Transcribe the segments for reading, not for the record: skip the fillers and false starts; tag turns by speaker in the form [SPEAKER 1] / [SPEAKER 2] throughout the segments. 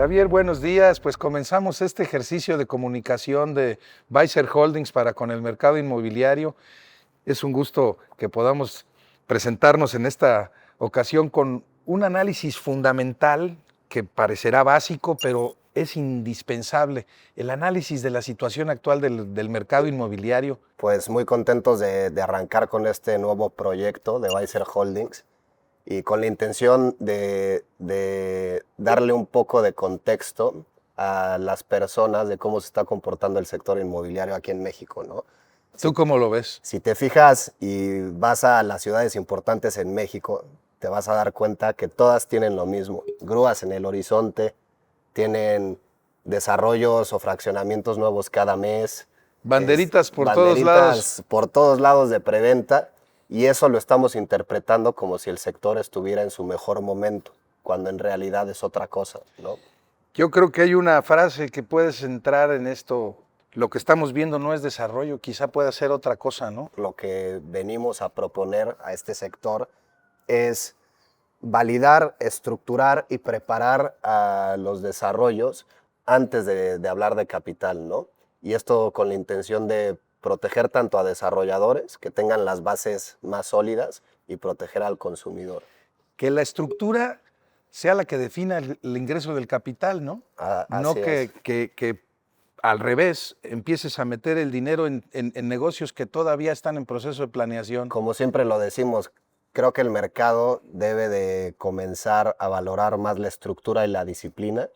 [SPEAKER 1] Javier, buenos días. Pues comenzamos este ejercicio de comunicación de Weiser Holdings para con el mercado inmobiliario. Es un gusto que podamos presentarnos en esta ocasión con un análisis fundamental que parecerá básico, pero es indispensable. El análisis de la situación actual del mercado inmobiliario.
[SPEAKER 2] Pues muy contentos de arrancar con este nuevo proyecto de Weiser Holdings y con la intención de darle un poco de contexto a las personas de cómo se está comportando el sector inmobiliario aquí en México, ¿no?
[SPEAKER 1] ¿Tú cómo lo ves?
[SPEAKER 2] Si te fijas y vas a las ciudades importantes en México, te vas a dar cuenta que todas tienen lo mismo. Grúas en el horizonte, tienen desarrollos o fraccionamientos nuevos cada mes.
[SPEAKER 1] Banderitas por todos lados.
[SPEAKER 2] Banderitas por todos lados de preventa, y eso lo estamos interpretando como si el sector estuviera en su mejor momento, cuando en realidad es otra cosa, ¿no?
[SPEAKER 1] Yo creo que hay una frase que puede centrar en esto. Lo que estamos viendo no es desarrollo, quizá pueda ser otra cosa, ¿no?
[SPEAKER 2] Lo que venimos a proponer a este sector es validar, estructurar y preparar a los desarrollos antes de hablar de capital, ¿no? Y esto con la intención de proteger tanto a desarrolladores, que tengan las bases más sólidas, y proteger al consumidor.
[SPEAKER 1] Que la estructura sea la que defina el ingreso del capital, ¿no? No
[SPEAKER 2] Así es.
[SPEAKER 1] que al revés empieces a meter el dinero en negocios que todavía están en proceso de planeación.
[SPEAKER 2] Como siempre lo decimos, creo que el mercado debe de comenzar a valorar más la estructura y la disciplina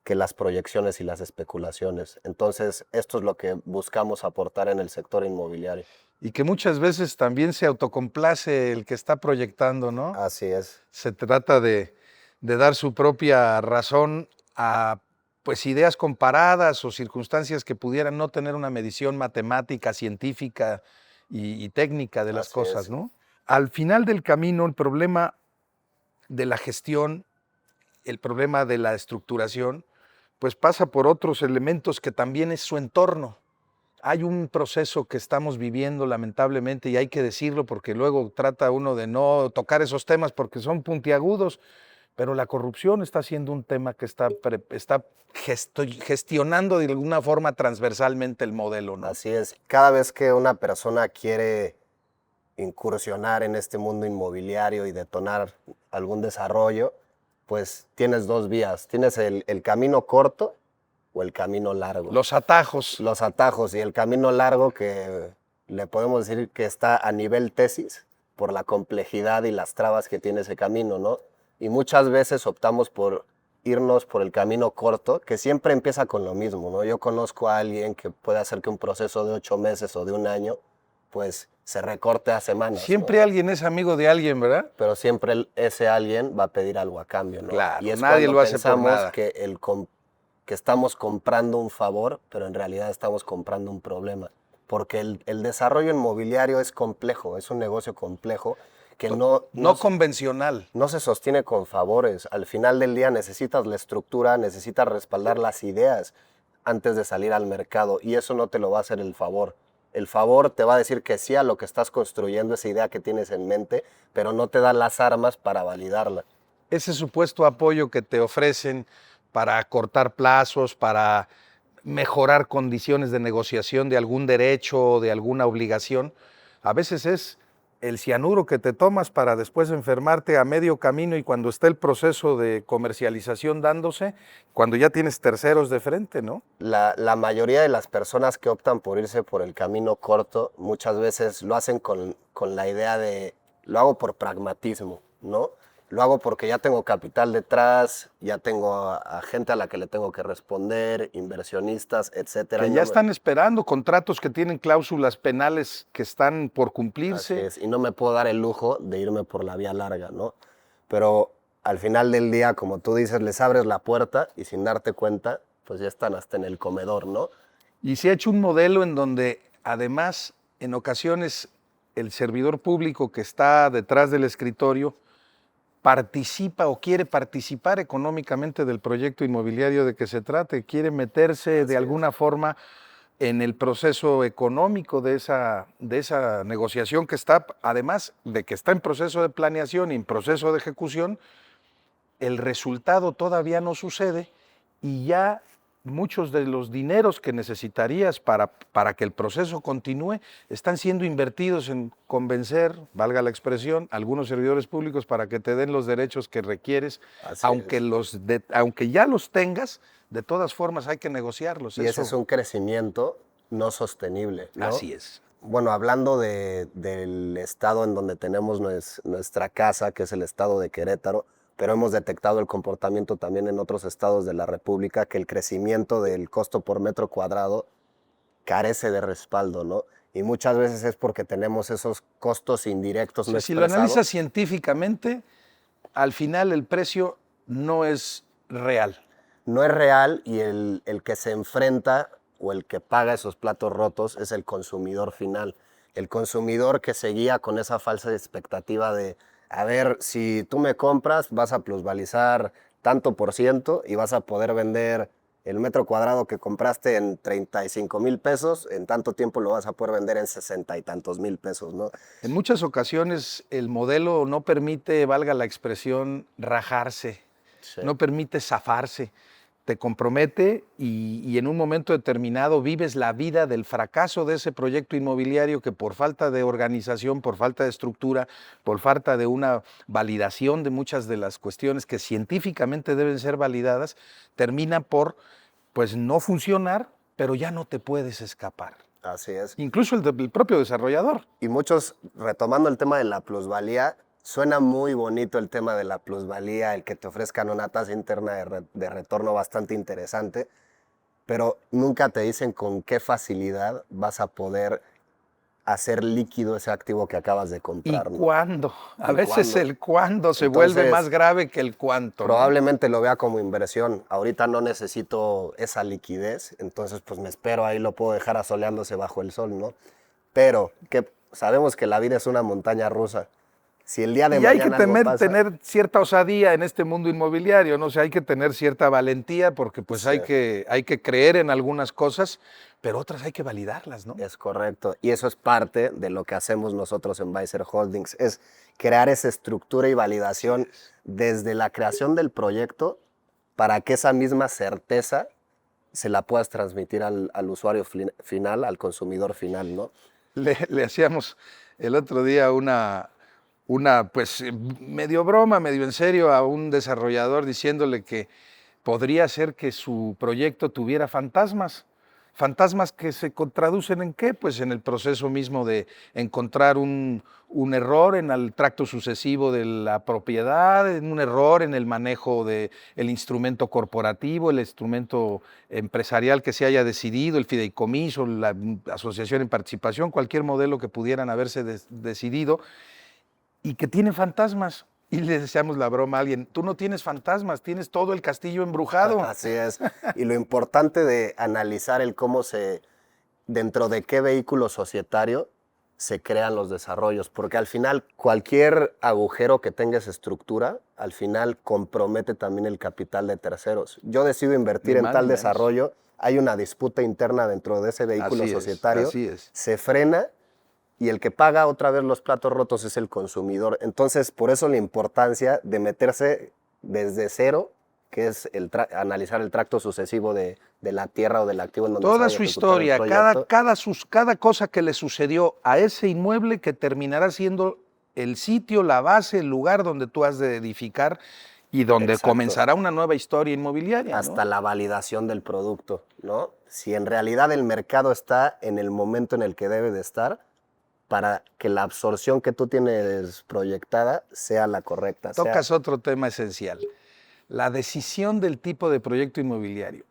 [SPEAKER 2] que las proyecciones y las especulaciones. Entonces, esto es lo que buscamos aportar en el sector inmobiliario.
[SPEAKER 1] Y que muchas veces también se autocomplace el que está proyectando, ¿no?
[SPEAKER 2] Así es.
[SPEAKER 1] Se trata de dar su propia razón a pues ideas comparadas o circunstancias que pudieran no tener una medición matemática, científica y técnica de las cosas, ¿no? Al final del camino, el problema de la gestión, el problema de la estructuración, pues pasa por otros elementos que también es su entorno. Hay un proceso que estamos viviendo lamentablemente, y hay que decirlo porque luego trata uno de no tocar esos temas porque son puntiagudos, pero la corrupción está siendo un tema que está gestionando de alguna forma transversalmente el modelo, ¿no?
[SPEAKER 2] Así es. Cada vez que una persona quiere incursionar en este mundo inmobiliario y detonar algún desarrollo, pues tienes dos vías. Tienes el camino corto o el camino largo.
[SPEAKER 1] Los atajos.
[SPEAKER 2] Los atajos, y el camino largo, que le podemos decir que está a nivel tesis por la complejidad y las trabas que tiene ese camino, ¿no? Y muchas veces optamos por irnos por el camino corto, que siempre empieza con lo mismo, ¿no? Yo conozco a alguien que puede hacer que un proceso de 8 meses o de un año, pues se recorte a semanas.
[SPEAKER 1] Siempre,
[SPEAKER 2] ¿no?
[SPEAKER 1] Alguien es amigo de alguien, ¿verdad?
[SPEAKER 2] Pero siempre ese alguien va a pedir algo a cambio, ¿no?
[SPEAKER 1] Claro,
[SPEAKER 2] y es
[SPEAKER 1] nadie
[SPEAKER 2] cuando
[SPEAKER 1] lo hace por nada.
[SPEAKER 2] que estamos comprando un favor, pero en realidad estamos comprando un problema. Porque el desarrollo inmobiliario es complejo, es un negocio complejo que
[SPEAKER 1] no convencional.
[SPEAKER 2] No se sostiene con favores. Al final del día necesitas la estructura, necesitas respaldar las ideas antes de salir al mercado, y eso no te lo va a hacer el favor. El favor te va a decir que sí a lo que estás construyendo, esa idea que tienes en mente, pero no te da las armas para validarla.
[SPEAKER 1] Ese supuesto apoyo que te ofrecen para cortar plazos, para mejorar condiciones de negociación de algún derecho o de alguna obligación, a veces es el cianuro que te tomas para después enfermarte a medio camino, y cuando está el proceso de comercialización dándose, cuando ya tienes terceros de frente, ¿no?
[SPEAKER 2] La mayoría de las personas que optan por irse por el camino corto muchas veces lo hacen con la idea de lo hago por pragmatismo, ¿no? Lo hago porque ya tengo capital detrás, ya tengo a gente a la que le tengo que responder, inversionistas, etcétera.
[SPEAKER 1] Que ya están esperando contratos que tienen cláusulas penales que están por cumplirse.
[SPEAKER 2] Así es, y no me puedo dar el lujo de irme por la vía larga, ¿no? Pero al final del día, como tú dices, les abres la puerta y sin darte cuenta, pues ya están hasta en el comedor, ¿no?
[SPEAKER 1] Y se ha hecho un modelo en donde además en ocasiones el servidor público que está detrás del escritorio participa o quiere participar económicamente del proyecto inmobiliario de que se trate, quiere meterse de alguna forma en el proceso económico de esa negociación que está, además de que está en proceso de planeación y en proceso de ejecución, el resultado todavía no sucede y ya muchos de los dineros que necesitarías para que el proceso continúe están siendo invertidos en convencer, valga la expresión, a algunos servidores públicos para que te den los derechos que requieres,
[SPEAKER 2] Así
[SPEAKER 1] aunque,
[SPEAKER 2] es.
[SPEAKER 1] aunque ya los tengas, de todas formas hay que negociarlos.
[SPEAKER 2] Y ese es un crecimiento no sostenible, ¿no?
[SPEAKER 1] Así es.
[SPEAKER 2] Bueno, hablando del estado en donde tenemos nuestra casa, que es el estado de Querétaro, pero hemos detectado el comportamiento también en otros estados de la República, que el crecimiento del costo por metro cuadrado carece de respaldo, ¿no? Y muchas veces es porque tenemos esos costos indirectos no
[SPEAKER 1] Si lo
[SPEAKER 2] expresados.
[SPEAKER 1] analizas científicamente, al final el precio no es real.
[SPEAKER 2] No es real y el que se enfrenta o el que paga esos platos rotos es el consumidor final. El consumidor que se guía con esa falsa expectativa de, a ver, si tú me compras, vas a plusvalizar tanto por ciento y vas a poder vender el metro cuadrado que compraste en 35,000 pesos, en tanto tiempo lo vas a poder vender en 60 y tantos mil pesos, ¿no?
[SPEAKER 1] En muchas ocasiones el modelo no permite, valga la expresión, rajarse,
[SPEAKER 2] Sí.
[SPEAKER 1] no permite zafarse, te compromete y en un momento determinado vives la vida del fracaso de ese proyecto inmobiliario que por falta de organización, por falta de estructura, por falta de una validación de muchas de las cuestiones que científicamente deben ser validadas, termina por pues no funcionar, pero ya no te puedes escapar.
[SPEAKER 2] Así es.
[SPEAKER 1] Incluso el propio desarrollador.
[SPEAKER 2] Y muchos, retomando el tema de la plusvalía, suena muy bonito el tema de la plusvalía, el que te ofrezcan una tasa interna de retorno bastante interesante, pero nunca te dicen con qué facilidad vas a poder hacer líquido ese activo que acabas de
[SPEAKER 1] ¿Y
[SPEAKER 2] comprar, ¿no?
[SPEAKER 1] cuándo? A
[SPEAKER 2] ¿Y
[SPEAKER 1] veces
[SPEAKER 2] cuándo?
[SPEAKER 1] el cuándo se vuelve
[SPEAKER 2] Entonces,
[SPEAKER 1] más grave que el cuánto, ¿no?
[SPEAKER 2] probablemente lo vea como inversión. Ahorita no necesito esa liquidez, entonces pues me espero, ahí lo puedo dejar asoleándose bajo el sol, ¿no? Pero que sabemos que la vida es una montaña rusa. Si el día de
[SPEAKER 1] Y hay que
[SPEAKER 2] mañana algo pasa,
[SPEAKER 1] tener cierta osadía en este mundo inmobiliario, ¿no? O sea, hay que tener cierta valentía porque pues
[SPEAKER 2] sí,
[SPEAKER 1] hay que creer en algunas cosas, pero otras hay que validarlas, ¿no?
[SPEAKER 2] es correcto. Y eso es parte de lo que hacemos nosotros en Weiser Holdings, es crear esa estructura y validación desde la creación del proyecto para que esa misma certeza se la puedas transmitir al usuario final, al consumidor final, ¿no?
[SPEAKER 1] Le hacíamos el otro día pues medio broma, medio en serio a un desarrollador diciéndole que podría ser que su proyecto tuviera fantasmas. Fantasmas que se traducen en qué? Pues en el proceso mismo de encontrar un error en el tracto sucesivo de la propiedad, en un error en el manejo del instrumento corporativo, el instrumento empresarial que se haya decidido, el fideicomiso, la asociación en participación, cualquier modelo que pudieran haberse decidido y que tiene fantasmas. Y le deseamos la broma a alguien, tú no tienes fantasmas, tienes todo el castillo embrujado.
[SPEAKER 2] Así es. Y lo importante de analizar el cómo dentro de qué vehículo societario se crean los desarrollos, porque al final cualquier agujero que tenga esa estructura, al final compromete también el capital de terceros. Yo decido invertir
[SPEAKER 1] Ni
[SPEAKER 2] en
[SPEAKER 1] más
[SPEAKER 2] tal
[SPEAKER 1] ni menos.
[SPEAKER 2] desarrollo, hay una disputa interna dentro de ese vehículo societario,
[SPEAKER 1] así es.
[SPEAKER 2] se frena y el que paga otra vez los platos rotos es el consumidor. Entonces, por eso la importancia de meterse desde cero, que es analizar el tracto sucesivo de la tierra o del activo en donde se
[SPEAKER 1] Toda
[SPEAKER 2] vaya a
[SPEAKER 1] su
[SPEAKER 2] ejecutar el
[SPEAKER 1] historia,
[SPEAKER 2] proyecto.
[SPEAKER 1] cada cosa que le sucedió a ese inmueble que terminará siendo el sitio, la base, el lugar donde tú has de edificar y donde
[SPEAKER 2] Exacto.
[SPEAKER 1] comenzará una nueva historia inmobiliaria.
[SPEAKER 2] Hasta
[SPEAKER 1] ¿no?
[SPEAKER 2] la validación del producto, ¿no? Si en realidad el mercado está en el momento en el que debe de estar para que la absorción que tú tienes proyectada sea la correcta.
[SPEAKER 1] Tocas otro tema esencial, la decisión del tipo de proyecto inmobiliario.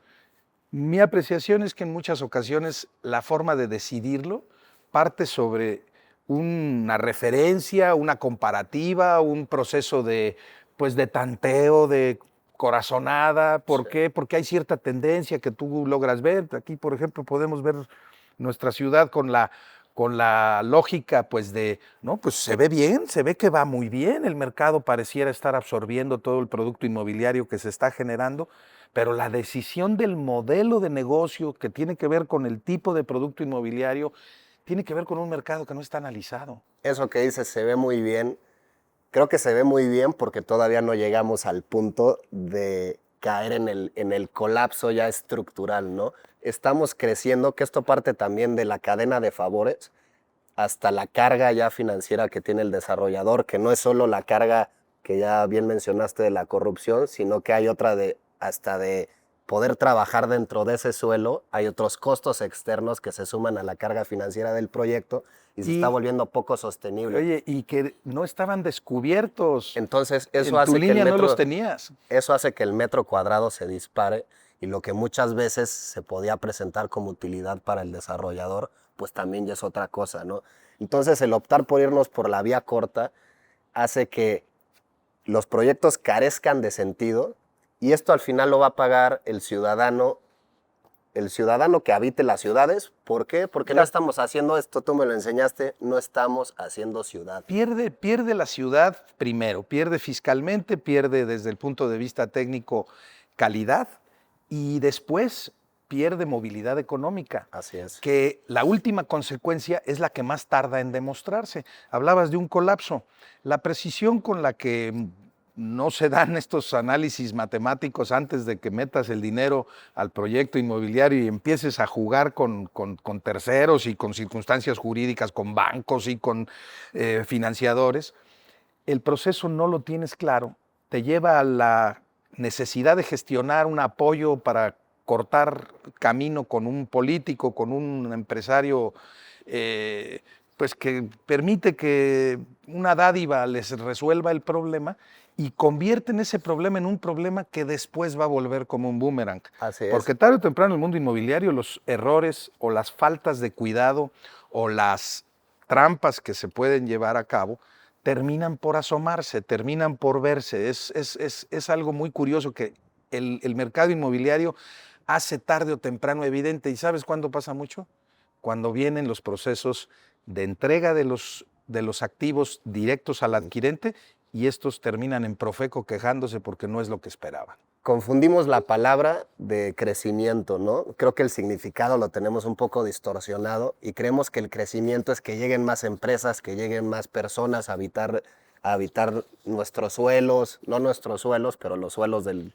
[SPEAKER 1] Mi apreciación es que en muchas ocasiones la forma de decidirlo parte sobre una referencia, una comparativa, un proceso pues de tanteo, de corazonada. ¿Por qué? Porque hay cierta tendencia que tú logras ver. Aquí, por ejemplo, podemos ver nuestra ciudad con la lógica pues de, no, pues se ve bien, se ve que va muy bien, el mercado pareciera estar absorbiendo todo el producto inmobiliario que se está generando, pero la decisión del modelo de negocio que tiene que ver con el tipo de producto inmobiliario, tiene que ver con un mercado que no está analizado.
[SPEAKER 2] Eso que dices se ve muy bien. Creo que se ve muy bien porque todavía no llegamos al punto de caer en el colapso ya estructural, ¿no? Estamos creciendo, que esto parte también de la cadena de favores hasta la carga ya financiera que tiene el desarrollador, que no es solo la carga que ya bien mencionaste de la corrupción, sino que hay otra de hasta de poder trabajar dentro de ese suelo, hay otros costos externos que se suman a la carga financiera del proyecto y se está volviendo poco sostenible.
[SPEAKER 1] Oye, y que no estaban descubiertos.
[SPEAKER 2] Entonces, eso
[SPEAKER 1] En
[SPEAKER 2] hace
[SPEAKER 1] tu
[SPEAKER 2] que el
[SPEAKER 1] línea no
[SPEAKER 2] metro,
[SPEAKER 1] los tenías.
[SPEAKER 2] eso hace que el metro cuadrado se dispare y lo que muchas veces se podía presentar como utilidad para el desarrollador, pues también ya es otra cosa, ¿no? Entonces, el optar por irnos por la vía corta hace que los proyectos carezcan de sentido y esto al final lo va a pagar el ciudadano que habite las ciudades. ¿Por qué? Porque no estamos haciendo esto, tú me lo enseñaste, no estamos haciendo ciudad.
[SPEAKER 1] Pierde la ciudad primero, pierde fiscalmente, pierde desde el punto de vista técnico calidad y después pierde movilidad económica.
[SPEAKER 2] Así es.
[SPEAKER 1] Que la última consecuencia es la que más tarda en demostrarse. Hablabas de un colapso. La precisión con la que no se dan estos análisis matemáticos antes de que metas el dinero al proyecto inmobiliario y empieces a jugar con terceros y con circunstancias jurídicas, con bancos y con financiadores, el proceso no lo tienes claro, te lleva a la necesidad de gestionar un apoyo para cortar camino con un político, con un empresario, pues que permite que una dádiva les resuelva el problema y convierten ese problema en un problema que después va a volver como un boomerang.
[SPEAKER 2] Así es.
[SPEAKER 1] Porque tarde o temprano en el mundo inmobiliario los errores o las faltas de cuidado o las trampas que se pueden llevar a cabo terminan por asomarse, terminan por verse. Es algo muy curioso que el mercado inmobiliario hace tarde o temprano evidente. ¿Y sabes cuándo pasa mucho? Cuando vienen los procesos de entrega de los activos directos al adquirente y estos terminan en Profeco quejándose porque no es lo que esperaban.
[SPEAKER 2] Confundimos la palabra de crecimiento, ¿no? Creo que el significado lo tenemos un poco distorsionado y creemos que el crecimiento es que lleguen más empresas, que lleguen más personas a habitar nuestros suelos, no nuestros suelos, pero los suelos de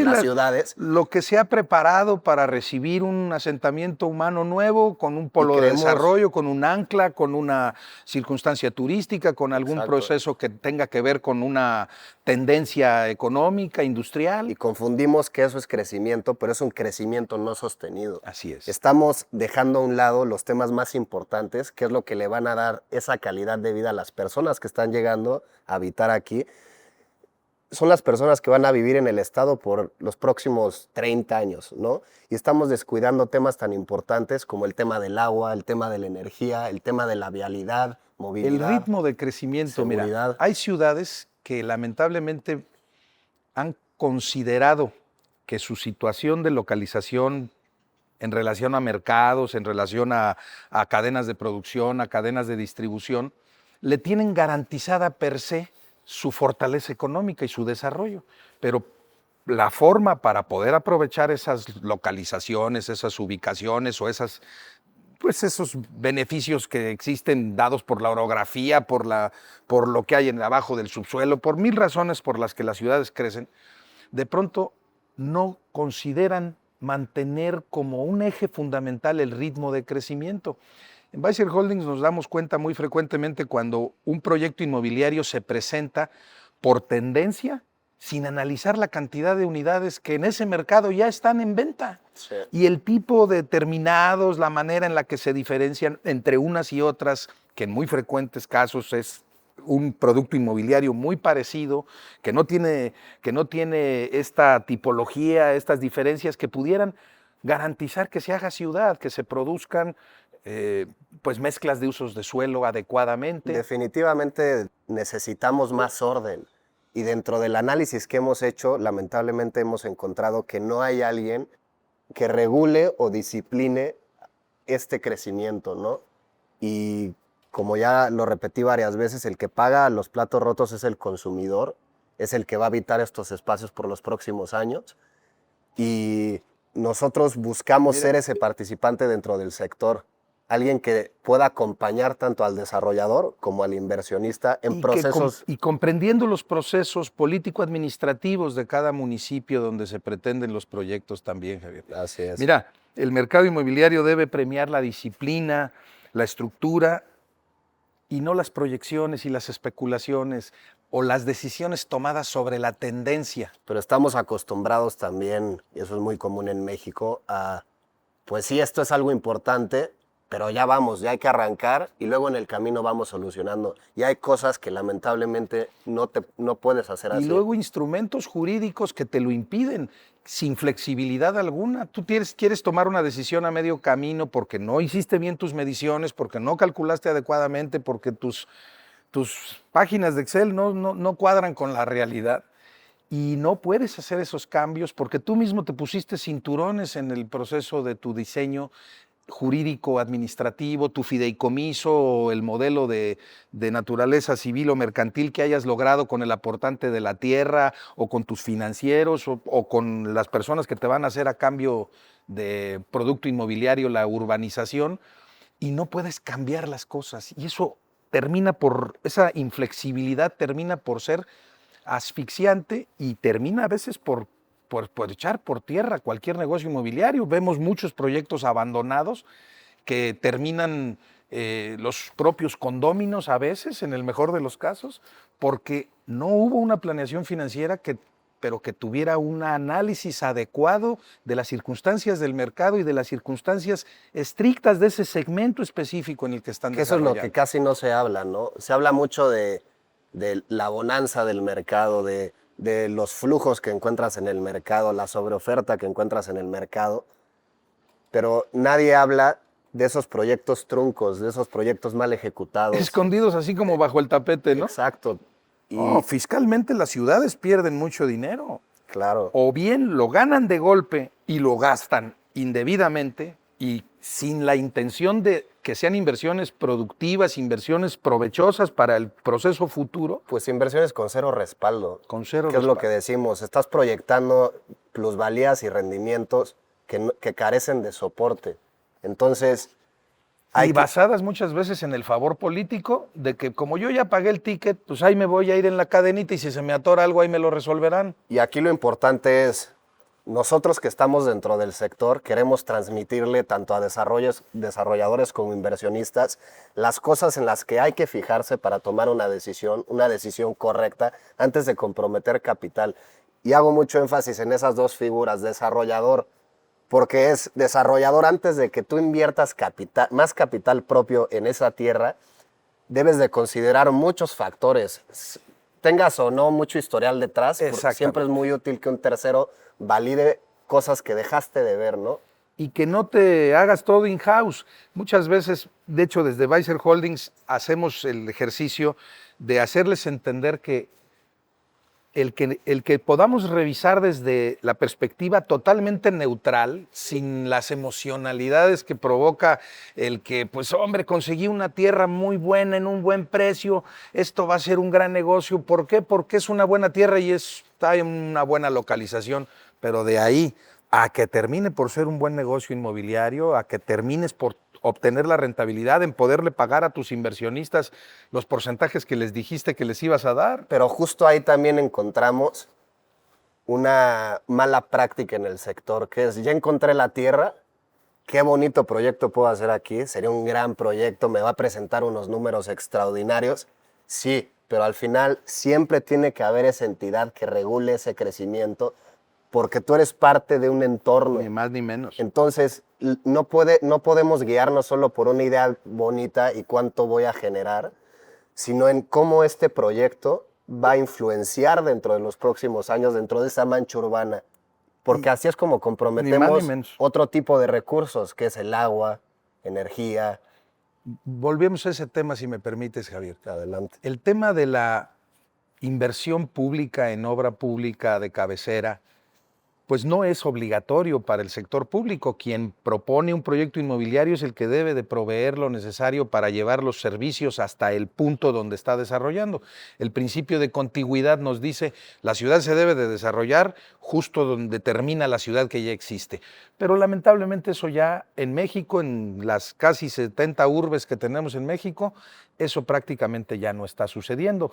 [SPEAKER 2] las ciudades.
[SPEAKER 1] Lo que se ha preparado para recibir un asentamiento humano nuevo, con un polo de desarrollo, con un ancla, con una circunstancia turística, con algún proceso que tenga que ver con una tendencia económica, industrial.
[SPEAKER 2] Y confundimos que eso es crecimiento, pero es un crecimiento no sostenido.
[SPEAKER 1] Así es.
[SPEAKER 2] Estamos dejando a un lado los temas más importantes, que es lo que le van a dar esa calidad de vida a las personas que están llegando a habitar aquí. Son las personas que van a vivir en el estado por los próximos 30 años, ¿no? Y estamos descuidando temas tan importantes como el tema del agua, el tema de la energía, el tema de la vialidad, movilidad.
[SPEAKER 1] El ritmo de crecimiento, seguridad. Mira, hay ciudades que lamentablemente han considerado que su situación de localización en relación a mercados, en relación a cadenas de producción, a cadenas de distribución, le tienen garantizada per se su fortaleza económica y su desarrollo. Pero la forma para poder aprovechar esas localizaciones, esas ubicaciones o esos beneficios que existen dados por la orografía, por lo que hay abajo del subsuelo, por mil razones por las que las ciudades crecen, de pronto no consideran mantener como un eje fundamental el ritmo de crecimiento. En Weisser Holdings nos damos cuenta muy frecuentemente cuando un proyecto inmobiliario se presenta por tendencia sin analizar la cantidad de unidades que en ese mercado ya están en venta.
[SPEAKER 2] Sí.
[SPEAKER 1] Y el tipo de terminados, la manera en la que se diferencian entre unas y otras, que en muy frecuentes casos es un producto inmobiliario muy parecido, que no tiene esta tipología, estas diferencias que pudieran garantizar que se haga ciudad, que se produzcan pues mezclas de usos de suelo adecuadamente.
[SPEAKER 2] Definitivamente necesitamos más orden. Y dentro del análisis que hemos hecho, lamentablemente hemos encontrado que no hay alguien que regule o discipline este crecimiento, ¿no? Y como ya lo repetí varias veces, el que paga los platos rotos es el consumidor, es el que va a habitar estos espacios por los próximos años. Y nosotros buscamos ser ese participante dentro del sector. alguien que pueda acompañar tanto al desarrollador como al inversionista en procesos.
[SPEAKER 1] Y comprendiendo los procesos político-administrativos de cada municipio donde se pretenden los proyectos también, Javier.
[SPEAKER 2] Así es.
[SPEAKER 1] Mira, el mercado inmobiliario debe premiar la disciplina, la estructura y no las proyecciones y las especulaciones o las decisiones tomadas sobre la tendencia.
[SPEAKER 2] Pero estamos acostumbrados también, y eso es muy común en México, a, pues sí, esto es algo importante, pero ya vamos, ya hay que arrancar y luego en el camino vamos solucionando. Y hay cosas que lamentablemente no puedes hacer así.
[SPEAKER 1] Y luego instrumentos jurídicos que te lo impiden, sin flexibilidad alguna. Tú quieres tomar una decisión a medio camino porque no hiciste bien tus mediciones, porque no calculaste adecuadamente, porque tus páginas de Excel no cuadran con la realidad. Y no puedes hacer esos cambios porque tú mismo te pusiste cinturones en el proceso de tu diseño jurídico, administrativo, tu fideicomiso o el modelo de naturaleza civil o mercantil que hayas logrado con el aportante de la tierra o con tus financieros o con las personas que te van a hacer a cambio de producto inmobiliario la urbanización, y no puedes cambiar las cosas. Y eso esa inflexibilidad termina por ser asfixiante y termina a veces por echar por tierra cualquier negocio inmobiliario. Vemos muchos proyectos abandonados que terminan los propios condóminos a veces, en el mejor de los casos, porque no hubo una planeación financiera pero que tuviera un análisis adecuado de las circunstancias del mercado y de las circunstancias estrictas de ese segmento específico en el que están
[SPEAKER 2] Eso es
[SPEAKER 1] desarrollando.
[SPEAKER 2] lo que casi no se habla, ¿no? Se habla mucho de la bonanza del mercado, de los flujos que encuentras en el mercado, la sobreoferta que encuentras en el mercado, pero nadie habla de esos proyectos truncos, de esos proyectos mal ejecutados.
[SPEAKER 1] Escondidos así como bajo el tapete, ¿no?
[SPEAKER 2] Exacto.
[SPEAKER 1] Y fiscalmente las ciudades pierden mucho dinero.
[SPEAKER 2] Claro.
[SPEAKER 1] O bien lo ganan de golpe y lo gastan indebidamente y sin la intención de que sean inversiones productivas, inversiones provechosas para el proceso futuro.
[SPEAKER 2] Pues inversiones con cero respaldo.
[SPEAKER 1] Con cero
[SPEAKER 2] respaldo. Es lo que decimos, estás proyectando plusvalías y rendimientos que carecen de soporte. Entonces...
[SPEAKER 1] Y basadas muchas veces en el favor político de que como yo ya pagué el ticket, pues ahí me voy a ir en la cadenita y si se me atora algo ahí me lo resolverán.
[SPEAKER 2] Y aquí lo importante es, nosotros que estamos dentro del sector queremos transmitirle tanto a desarrolladores como inversionistas las cosas en las que hay que fijarse para tomar una decisión correcta antes de comprometer capital. Y hago mucho énfasis en esas dos figuras, desarrollador, porque es desarrollador antes de que tú inviertas más capital propio en esa tierra, debes de considerar muchos factores. Tengas o no mucho historial detrás, siempre es muy útil que un tercero valide cosas que dejaste de ver, ¿no?
[SPEAKER 1] Y que no te hagas todo in-house. Muchas veces, de hecho, desde Weiser Holdings hacemos el ejercicio de hacerles entender que el que podamos revisar desde la perspectiva totalmente neutral, sin las emocionalidades que provoca el que, pues hombre, conseguí una tierra muy buena en un buen precio, esto va a ser un gran negocio. ¿Por qué? Porque es una buena tierra y está en una buena localización, pero de ahí a que termine por ser un buen negocio inmobiliario, a que termines por obtener la rentabilidad en poderle pagar a tus inversionistas los porcentajes que les dijiste que les ibas a dar.
[SPEAKER 2] Pero justo ahí también encontramos una mala práctica en el sector, que es, ya encontré la tierra, qué bonito proyecto puedo hacer aquí, sería un gran proyecto, me va a presentar unos números extraordinarios. Sí, pero al final siempre tiene que haber esa entidad que regule ese crecimiento, porque tú eres parte de un entorno.
[SPEAKER 1] Ni más ni menos.
[SPEAKER 2] Entonces, no podemos guiarnos solo por una idea bonita y cuánto voy a generar, sino en cómo este proyecto va a influenciar dentro de los próximos años, dentro de esa mancha urbana. Porque así es como comprometemos otro tipo de recursos, que es el agua, energía.
[SPEAKER 1] Volvemos a ese tema, si me permites, Javier.
[SPEAKER 2] Adelante.
[SPEAKER 1] El tema de la inversión pública en obra pública de cabecera, pues no es obligatorio para el sector público. Quien propone un proyecto inmobiliario es el que debe de proveer lo necesario para llevar los servicios hasta el punto donde está desarrollando. El principio de contigüidad nos dice la ciudad se debe de desarrollar justo donde termina la ciudad que ya existe. Pero lamentablemente eso ya en México, en las casi 70 urbes que tenemos en México, eso prácticamente ya no está sucediendo.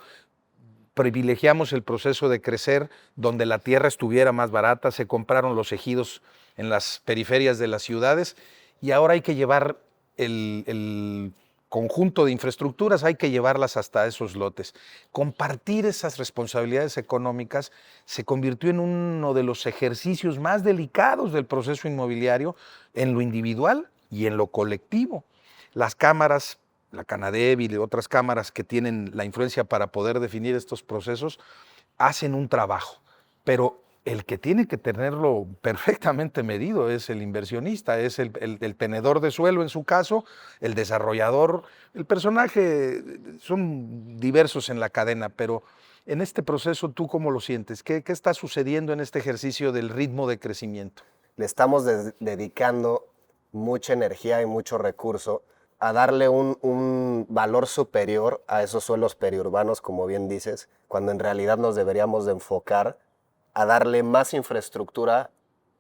[SPEAKER 1] Privilegiamos el proceso de crecer donde la tierra estuviera más barata, se compraron los ejidos en las periferias de las ciudades y ahora hay que llevar el conjunto de infraestructuras, hay que llevarlas hasta esos lotes. Compartir esas responsabilidades económicas se convirtió en uno de los ejercicios más delicados del proceso inmobiliario en lo individual y en lo colectivo. Las cámaras, la Canadevi y otras cámaras que tienen la influencia para poder definir estos procesos, hacen un trabajo, pero el que tiene que tenerlo perfectamente medido es el inversionista, es el tenedor de suelo en su caso, el desarrollador, el personaje, son diversos en la cadena, pero en este proceso, ¿tú cómo lo sientes? ¿Qué está sucediendo en este ejercicio del ritmo de crecimiento?
[SPEAKER 2] Le estamos dedicando mucha energía y mucho recurso a darle un valor superior a esos suelos periurbanos, como bien dices, cuando en realidad nos deberíamos de enfocar a darle más infraestructura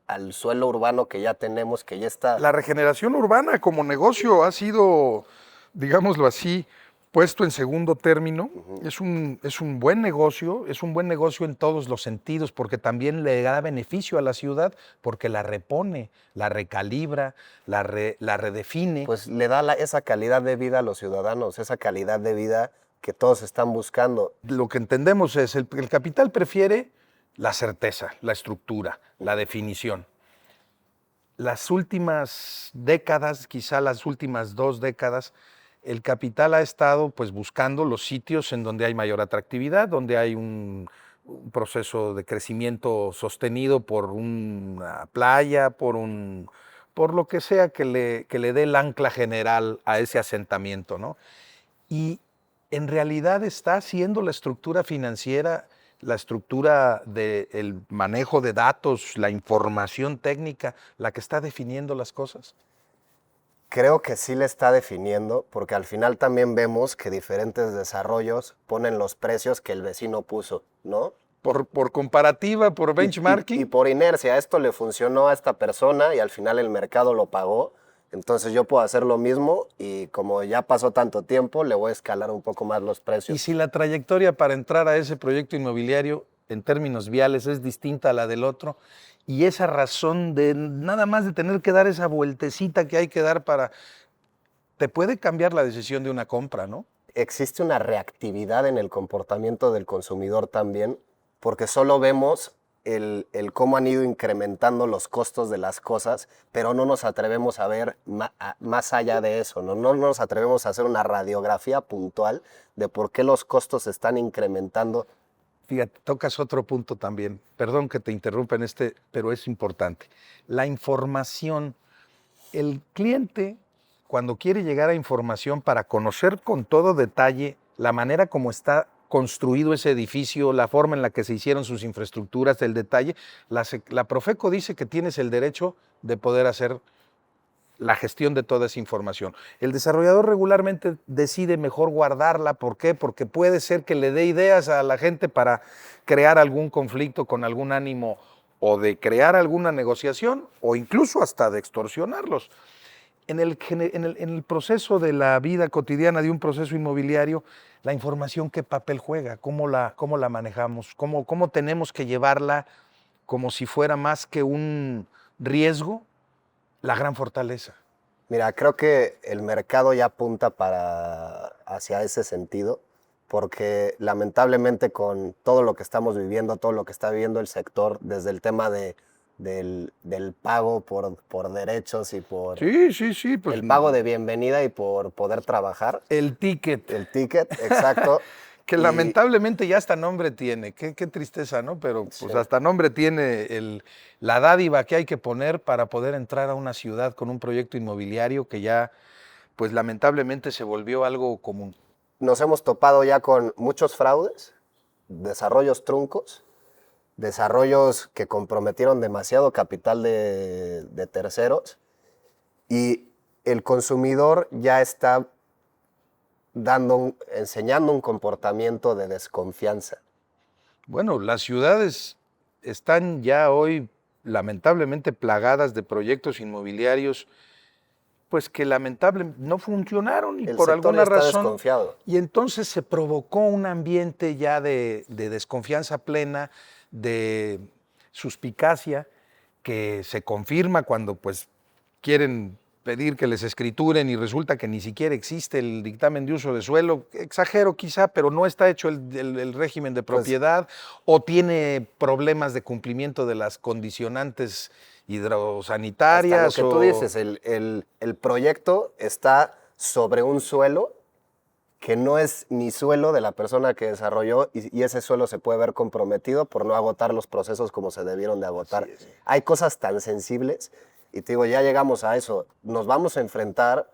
[SPEAKER 2] al suelo urbano que ya tenemos, que ya está.
[SPEAKER 1] La regeneración urbana como negocio ha sido, digámoslo así, puesto en segundo término. Es un buen negocio en todos los sentidos, porque también le da beneficio a la ciudad, porque la repone, la recalibra, la redefine.
[SPEAKER 2] Pues le da esa calidad de vida a los ciudadanos, esa calidad de vida que todos están buscando.
[SPEAKER 1] Lo que entendemos es, el capital prefiere la certeza, la estructura, la definición. Las últimas décadas, quizá las últimas 2 décadas, el capital ha estado pues buscando los sitios en donde hay mayor atractividad, donde hay un proceso de crecimiento sostenido por una playa, por lo que sea que le dé el ancla general a ese asentamiento, ¿no? Y en realidad está siendo la estructura financiera, la estructura del manejo de datos, la información técnica, la que está definiendo las cosas.
[SPEAKER 2] Creo que sí le está definiendo, porque al final también vemos que diferentes desarrollos ponen los precios que el vecino puso, ¿no?
[SPEAKER 1] Por comparativa, por benchmarking.
[SPEAKER 2] Y por inercia, esto le funcionó a esta persona y al final el mercado lo pagó. Entonces yo puedo hacer lo mismo y como ya pasó tanto tiempo, le voy a escalar un poco más los precios.
[SPEAKER 1] Y si la trayectoria para entrar a ese proyecto inmobiliario en términos viales es distinta a la del otro, y esa razón de nada más de tener que dar esa vueltecita que hay que dar te puede cambiar la decisión de una compra, ¿no?
[SPEAKER 2] Existe una reactividad en el comportamiento del consumidor también, porque solo vemos el cómo han ido incrementando los costos de las cosas, pero no nos atrevemos a ver más allá de eso, ¿no? No nos atrevemos a hacer una radiografía puntual de por qué los costos se están incrementando.
[SPEAKER 1] Fíjate, tocas otro punto también. Perdón que te interrumpa en pero es importante. La información. El cliente, cuando quiere llegar a información para conocer con todo detalle la manera como está construido ese edificio, la forma en la que se hicieron sus infraestructuras, el detalle, la Profeco dice que tienes el derecho de poder hacer la gestión de toda esa información. El desarrollador regularmente decide mejor guardarla. ¿Por qué? Porque puede ser que le dé ideas a la gente para crear algún conflicto con algún ánimo o de crear alguna negociación o incluso hasta de extorsionarlos. En el proceso de la vida cotidiana de un proceso inmobiliario, la información, ¿qué papel juega? ¿Cómo la manejamos? ¿Cómo tenemos que llevarla como si fuera más que un riesgo? La gran fortaleza.
[SPEAKER 2] Mira, creo que el mercado ya apunta hacia ese sentido, porque lamentablemente con todo lo que estamos viviendo, todo lo que está viviendo el sector, desde el tema del pago por derechos y por
[SPEAKER 1] Sí, pues
[SPEAKER 2] el pago de bienvenida y por poder trabajar.
[SPEAKER 1] el ticket.
[SPEAKER 2] El ticket, exacto.
[SPEAKER 1] Que lamentablemente ya hasta nombre tiene, qué tristeza, ¿no? Pero pues
[SPEAKER 2] Sí.
[SPEAKER 1] hasta nombre tiene la dádiva que hay que poner para poder entrar a una ciudad con un proyecto inmobiliario que ya, pues lamentablemente se volvió algo común.
[SPEAKER 2] Nos hemos topado ya con muchos fraudes, desarrollos truncos, desarrollos que comprometieron demasiado capital de terceros y el consumidor ya está enseñando un comportamiento de desconfianza.
[SPEAKER 1] Bueno, las ciudades están ya hoy lamentablemente plagadas de proyectos inmobiliarios, pues que lamentablemente no funcionaron y
[SPEAKER 2] El
[SPEAKER 1] por
[SPEAKER 2] sector
[SPEAKER 1] alguna
[SPEAKER 2] está
[SPEAKER 1] razón.
[SPEAKER 2] desconfiado.
[SPEAKER 1] Y entonces se provocó un ambiente ya de desconfianza plena, de suspicacia, que se confirma cuando pues quieren pedir que les escrituren y resulta que ni siquiera existe el dictamen de uso de suelo. Exagero quizá, pero no está hecho el régimen de propiedad o tiene problemas de cumplimiento de las condicionantes
[SPEAKER 2] Hasta lo
[SPEAKER 1] hidrosanitarias.
[SPEAKER 2] que tú dices, el proyecto está sobre un suelo que no es ni suelo de la persona que desarrolló y ese suelo se puede ver comprometido por no agotar los procesos como se debieron de agotar.
[SPEAKER 1] Sí, sí.
[SPEAKER 2] Hay cosas tan sensibles y te digo, ya llegamos a eso. Nos vamos a enfrentar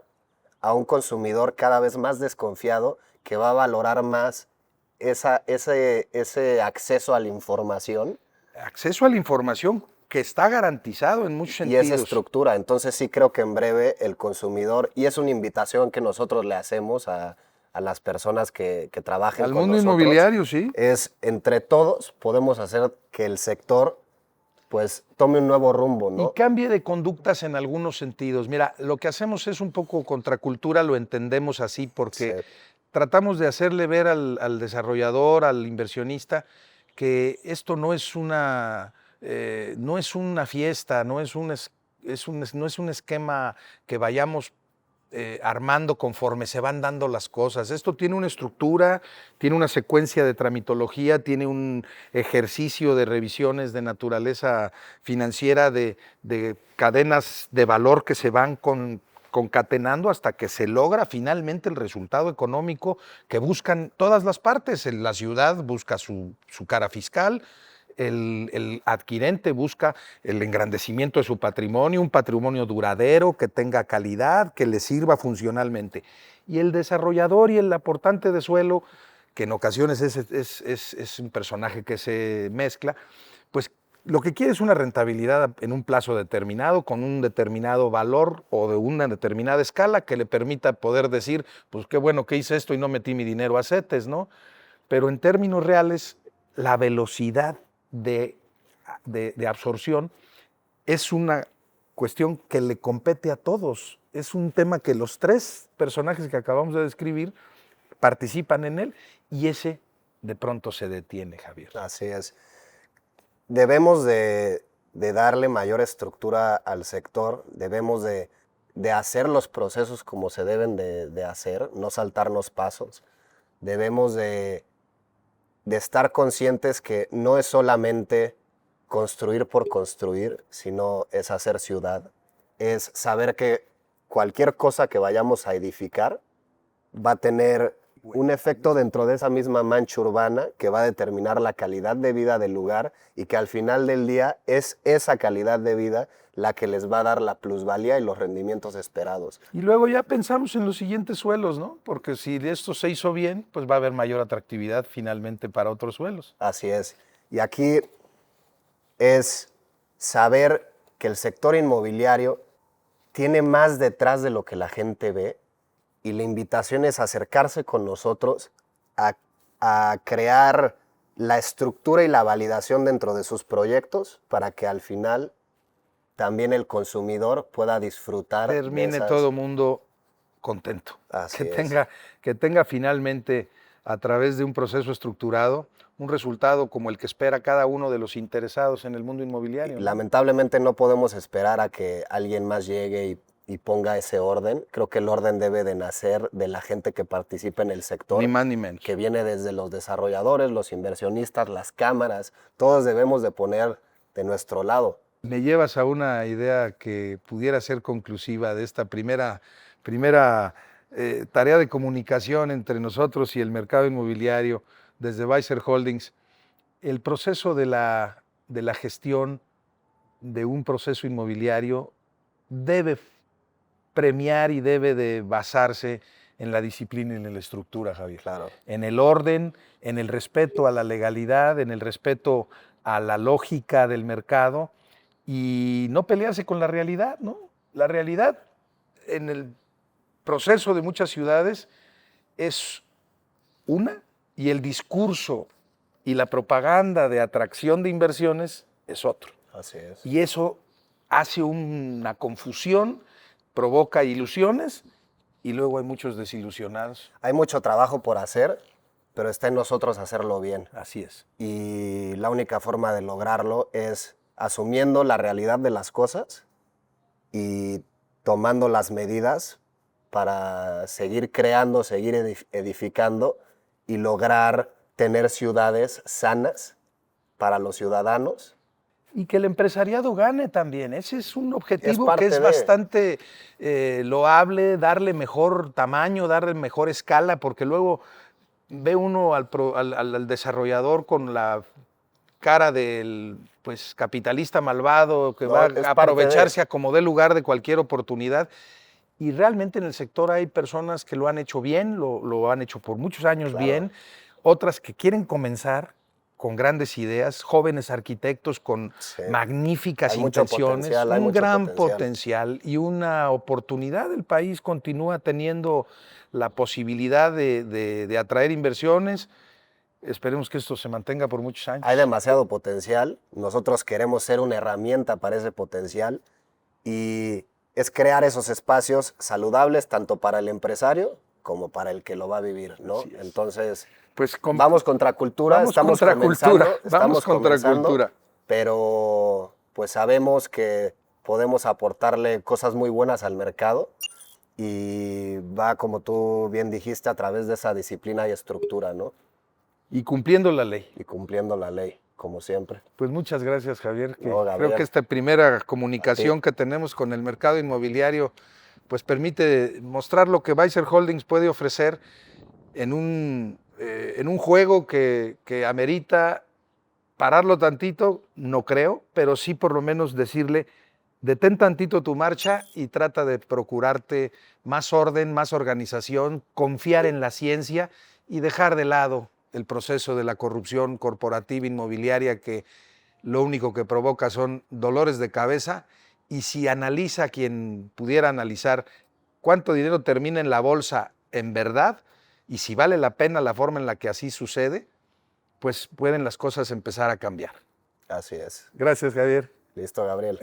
[SPEAKER 2] a un consumidor cada vez más desconfiado que va a valorar más ese acceso a la información
[SPEAKER 1] Acceso a la información que está garantizado en muchos
[SPEAKER 2] y
[SPEAKER 1] sentidos.
[SPEAKER 2] esa estructura. Entonces sí creo que en breve el consumidor, y es una invitación que nosotros le hacemos a las personas que trabajen
[SPEAKER 1] Al
[SPEAKER 2] con
[SPEAKER 1] mundo
[SPEAKER 2] nosotros,
[SPEAKER 1] inmobiliario, sí.
[SPEAKER 2] es entre todos podemos hacer que el sector pues tome un nuevo rumbo,
[SPEAKER 1] Y
[SPEAKER 2] ¿no?
[SPEAKER 1] cambie de conductas en algunos sentidos. Mira, lo que hacemos es un poco contracultura, lo entendemos así porque
[SPEAKER 2] Sí.
[SPEAKER 1] tratamos de hacerle ver al desarrollador, al inversionista, que esto no es una fiesta, no es no es un esquema que vayamos armando conforme se van dando las cosas. Esto tiene una estructura, tiene una secuencia de tramitología, tiene un ejercicio de revisiones de naturaleza financiera, de cadenas de valor que se van concatenando hasta que se logra finalmente el resultado económico que buscan todas las partes. La ciudad busca su cara fiscal, el adquirente busca el engrandecimiento de su patrimonio, un patrimonio duradero, que tenga calidad, que le sirva funcionalmente. Y el desarrollador y el aportante de suelo, que en ocasiones es un personaje que se mezcla, pues lo que quiere es una rentabilidad en un plazo determinado, con un determinado valor o de una determinada escala que le permita poder decir, pues qué bueno que hice esto y no metí mi dinero a CETES, ¿no? Pero en términos reales, la velocidad de absorción es una cuestión que le compete a todos. Es un tema que los tres personajes que acabamos de describir participan en él y ese de pronto se detiene, Javier.
[SPEAKER 2] Así es. Debemos de darle mayor estructura al sector, debemos de hacer los procesos como se deben de hacer, no saltarnos pasos. Debemos de estar conscientes que no es solamente construir por construir, sino es hacer ciudad. Es saber que cualquier cosa que vayamos a edificar va a tener un efecto dentro de esa misma mancha urbana que va a determinar la calidad de vida del lugar y que al final del día es esa calidad de vida la que les va a dar la plusvalía y los rendimientos esperados.
[SPEAKER 1] Y luego ya pensamos en los siguientes suelos, ¿no? Porque si esto se hizo bien, pues va a haber mayor atractividad finalmente para otros suelos.
[SPEAKER 2] Así es. Y aquí es saber que el sector inmobiliario tiene más detrás de lo que la gente ve y la invitación es acercarse con nosotros a crear la estructura y la validación dentro de sus proyectos para que al final también el consumidor pueda disfrutar
[SPEAKER 1] Termine todo mundo contento.
[SPEAKER 2] Así
[SPEAKER 1] Que tenga finalmente, a través de un proceso estructurado, un resultado como el que espera cada uno de los interesados en el mundo inmobiliario, ¿no?
[SPEAKER 2] Lamentablemente no podemos esperar a que alguien más llegue y ponga ese orden. Creo que el orden debe de nacer de la gente que participa en el sector.
[SPEAKER 1] Ni más ni menos.
[SPEAKER 2] Que viene desde los desarrolladores, los inversionistas, las cámaras. Todos debemos de poner de nuestro lado.
[SPEAKER 1] Me llevas a una idea que pudiera ser conclusiva de esta primera tarea de comunicación entre nosotros y el mercado inmobiliario desde Weiser Holdings. El proceso de la gestión de un proceso inmobiliario debe premiar y debe de basarse en la disciplina y en la estructura, Javier.
[SPEAKER 2] Claro.
[SPEAKER 1] En el orden, en el respeto a la legalidad, en el respeto a la lógica del mercado y no pelearse con la realidad, ¿no? La realidad en el proceso de muchas ciudades es una y el discurso y la propaganda de atracción de inversiones es otro.
[SPEAKER 2] Así es.
[SPEAKER 1] Y eso hace una confusión, provoca ilusiones y luego hay muchos desilusionados.
[SPEAKER 2] Hay mucho trabajo por hacer, pero está en nosotros hacerlo bien.
[SPEAKER 1] Así es.
[SPEAKER 2] Y la única forma de lograrlo es asumiendo la realidad de las cosas y tomando las medidas para seguir creando, seguir edificando y lograr tener ciudades sanas para los ciudadanos.
[SPEAKER 1] Y que el empresariado gane también. Ese es un objetivo
[SPEAKER 2] parte
[SPEAKER 1] que es
[SPEAKER 2] de-
[SPEAKER 1] bastante loable, darle mejor tamaño, darle mejor escala, porque luego ve uno al desarrollador con la cara del pues, capitalista malvado que
[SPEAKER 2] No,
[SPEAKER 1] va
[SPEAKER 2] es
[SPEAKER 1] a
[SPEAKER 2] parte
[SPEAKER 1] aprovecharse
[SPEAKER 2] de-
[SPEAKER 1] a como dé lugar de cualquier oportunidad. Y realmente en el sector hay personas que lo han hecho bien, lo han hecho por muchos años
[SPEAKER 2] Claro.
[SPEAKER 1] bien, otras que quieren comenzar con grandes ideas, jóvenes arquitectos con
[SPEAKER 2] Sí.
[SPEAKER 1] magníficas
[SPEAKER 2] Hay mucho
[SPEAKER 1] intenciones,
[SPEAKER 2] potencial, hay
[SPEAKER 1] un
[SPEAKER 2] mucho
[SPEAKER 1] gran
[SPEAKER 2] potencial.
[SPEAKER 1] y una oportunidad. El país continúa teniendo la posibilidad de atraer inversiones. Esperemos que esto se mantenga por muchos años.
[SPEAKER 2] Hay demasiado potencial. Nosotros queremos ser una herramienta para ese potencial y es crear esos espacios saludables tanto para el empresario como para el que lo va a vivir, ¿no?
[SPEAKER 1] Así es.
[SPEAKER 2] Entonces,
[SPEAKER 1] Pues
[SPEAKER 2] vamos contra cultura,
[SPEAKER 1] vamos
[SPEAKER 2] estamos
[SPEAKER 1] contra
[SPEAKER 2] comenzando,
[SPEAKER 1] cultura, vamos
[SPEAKER 2] estamos
[SPEAKER 1] contra
[SPEAKER 2] comenzando,
[SPEAKER 1] cultura.
[SPEAKER 2] pero pues sabemos que podemos aportarle cosas muy buenas al mercado y va, como tú bien dijiste, a través de esa disciplina y estructura, ¿no?
[SPEAKER 1] Y cumpliendo la ley.
[SPEAKER 2] Y cumpliendo la ley, como siempre.
[SPEAKER 1] Pues muchas gracias, Javier. Que
[SPEAKER 2] No, Gabriel.
[SPEAKER 1] creo que esta primera comunicación que tenemos con el mercado inmobiliario pues permite mostrar lo que Weisser Holdings puede ofrecer en un juego que amerita pararlo tantito, no creo, pero sí por lo menos decirle, detén tantito tu marcha y trata de procurarte más orden, más organización, confiar en la ciencia y dejar de lado el proceso de la corrupción corporativa inmobiliaria que lo único que provoca son dolores de cabeza. Y si analiza quien pudiera analizar cuánto dinero termina en la bolsa en verdad y si vale la pena la forma en la que así sucede, pues pueden las cosas empezar a cambiar.
[SPEAKER 2] Así es.
[SPEAKER 1] Gracias, Javier.
[SPEAKER 2] Listo, Gabriel.